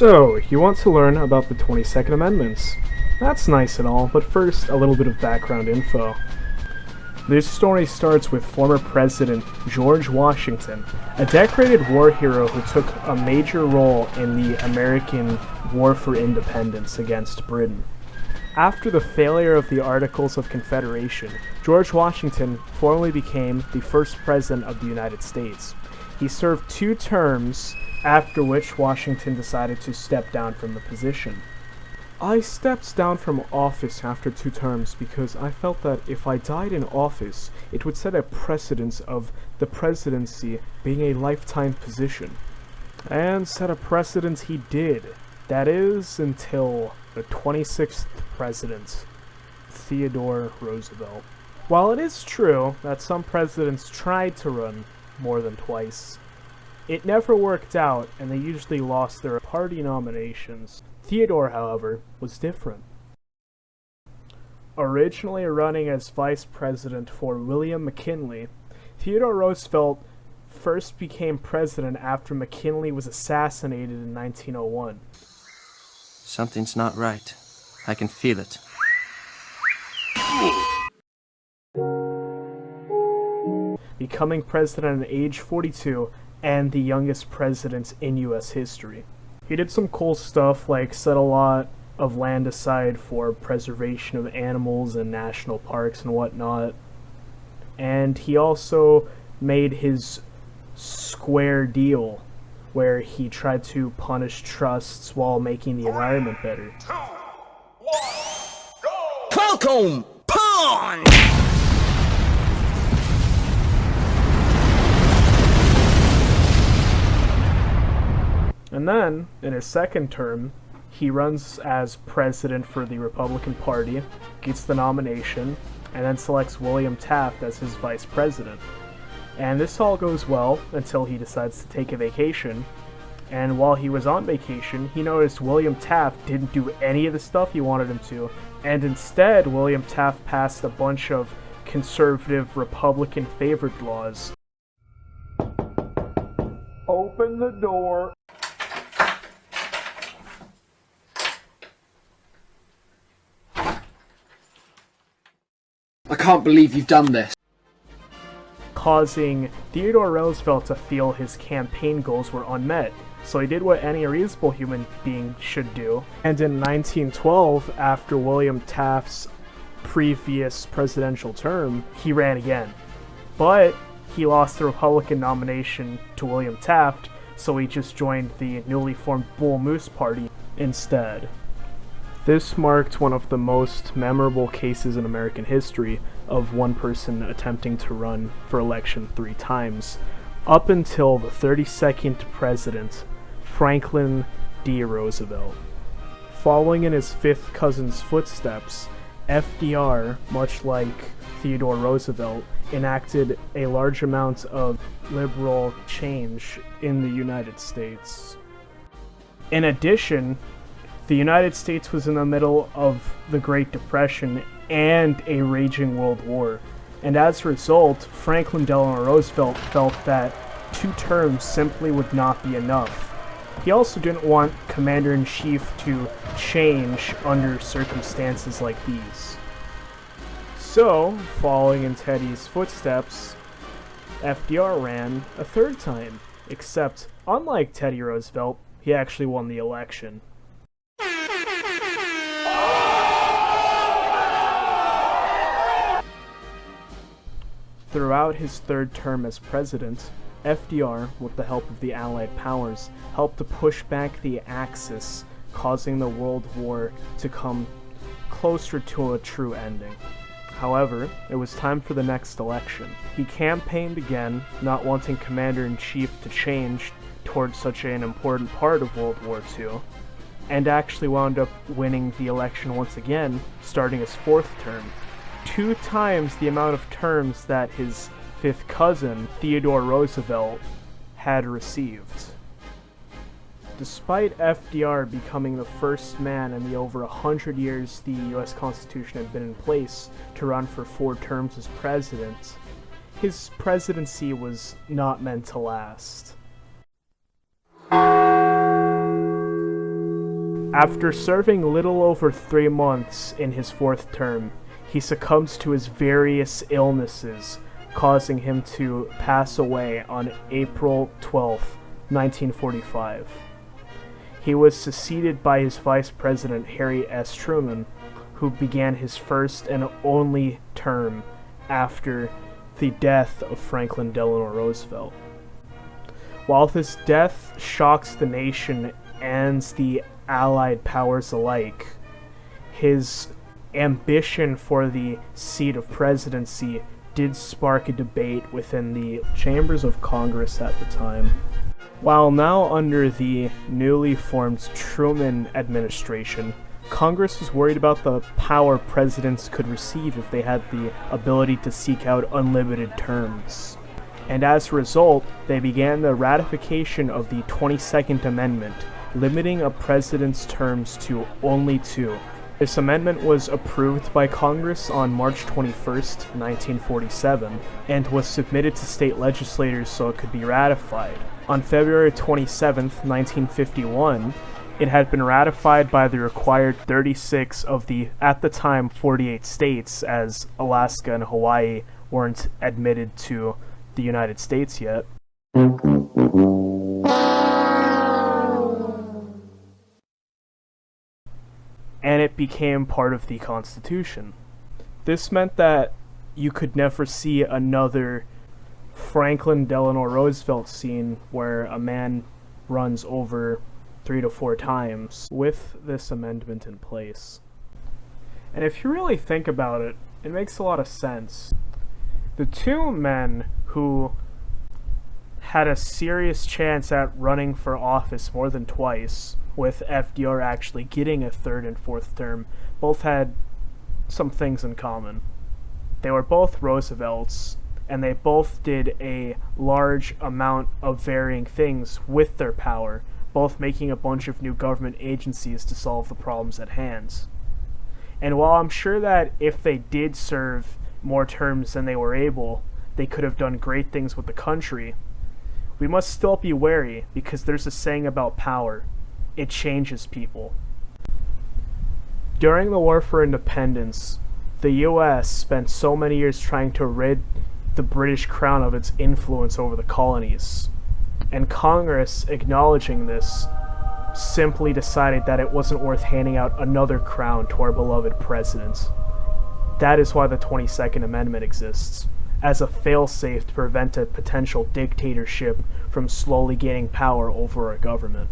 So, you want to learn about the 22nd Amendments. That's nice and all, but first, a little bit of background info. This story starts with former President George Washington, a decorated war hero who took a major role in the American War for Independence against Britain. After the failure of the Articles of Confederation, George Washington formally became the first President of the United States. He served 2 terms, after which Washington decided to step down from the position. I stepped down from office after 2 terms because I felt that if I died in office, it would set a precedence of the presidency being a lifetime position. And set a precedence he did. That is, until the 26th president, Theodore Roosevelt. While it is true that some presidents tried to run more than twice, it never worked out and they usually lost their party nominations. Theodore, however, was different. Originally running as vice president for William McKinley, Theodore Roosevelt first became president after McKinley was assassinated in 1901. Something's not right. I can feel it. Becoming president at age 42 and the youngest president in US history. He did some cool stuff like set a lot of land aside for preservation of animals and national parks and whatnot. And he also made his square deal where he tried to punish trusts while making the environment better. 3, 2, 1, go! Holcomb! Pawn! And then, in his second term, he runs as president for the Republican Party, gets the nomination, and then selects William Taft as his vice president. And this all goes well until he decides to take a vacation. And while he was on vacation, he noticed William Taft didn't do any of the stuff he wanted him to, and instead William Taft passed a bunch of conservative Republican-favored laws. Open the door. I can't believe you've done this. Causing Theodore Roosevelt to feel his campaign goals were unmet. So he did what any reasonable human being should do. And in 1912, after William Taft's previous presidential term, he ran again. But he lost the Republican nomination to William Taft, so he just joined the newly formed Bull Moose Party instead. This marked one of the most memorable cases in American history of one person attempting to run for election 3 times, up until the 32nd president, Franklin D. Roosevelt. Following in his 5th cousin's footsteps, FDR, much like Theodore Roosevelt, enacted a large amount of liberal change in the United States. In addition, the United States was in the middle of the Great Depression and a raging world war, and as a result, Franklin Delano Roosevelt felt that 2 terms simply would not be enough. He also didn't want Commander-in-Chief to change under circumstances like these. So, following in Teddy's footsteps, FDR ran a 3rd time, except, unlike Teddy Roosevelt, he actually won the election. Throughout his 3rd term as president, FDR, with the help of the Allied powers, helped to push back the Axis, causing the World War to come closer to a true ending. However, it was time for the next election. He campaigned again, not wanting Commander-in-Chief to change towards such an important part of World War II, and actually wound up winning the election once again, starting his 4th term. 2 times the amount of terms that his 5th cousin, Theodore Roosevelt, had received. Despite FDR becoming the first man in the over 100 years the US Constitution had been in place to run for 4 terms as president, his presidency was not meant to last. After serving little over 3 months in his 4th term, he succumbs to his various illnesses, causing him to pass away on April 12, 1945. He was succeeded by his vice president, Harry S. Truman, who began his first and only term after the death of Franklin Delano Roosevelt. While this death shocks the nation and the Allied powers alike, his ambition for the seat of presidency did spark a debate within the chambers of Congress at the time. While now under the newly formed Truman administration, Congress was worried about the power presidents could receive if they had the ability to seek out unlimited terms. And as a result, they began the ratification of the 22nd Amendment, limiting a president's terms to only 2. This amendment was approved by Congress on March 21st, 1947, and was submitted to state legislators so it could be ratified. On February 27th, 1951, it had been ratified by the required 36 of the, at the time, 48 states, as Alaska and Hawaii weren't admitted to the United States yet. And it became part of the Constitution. This meant that you could never see another Franklin Delano Roosevelt scene where a man runs over 3 to 4 times with this amendment in place. And if you really think about it, it makes a lot of sense. The 2 men who had a serious chance at running for office more than twice, with FDR actually getting a 3rd and 4th term, both had some things in common. They were both Roosevelts, and they both did a large amount of varying things with their power, both making a bunch of new government agencies to solve the problems at hand. And while I'm sure that if they did serve more terms than they were able, they could have done great things with the country, we must still be wary, because there's a saying about power: it changes people. During the War for Independence, the US spent so many years trying to rid the British Crown of its influence over the colonies, and Congress, acknowledging this, simply decided that it wasn't worth handing out another crown to our beloved president. That is why the 22nd Amendment exists, as a failsafe to prevent a potential dictatorship from slowly gaining power over our government.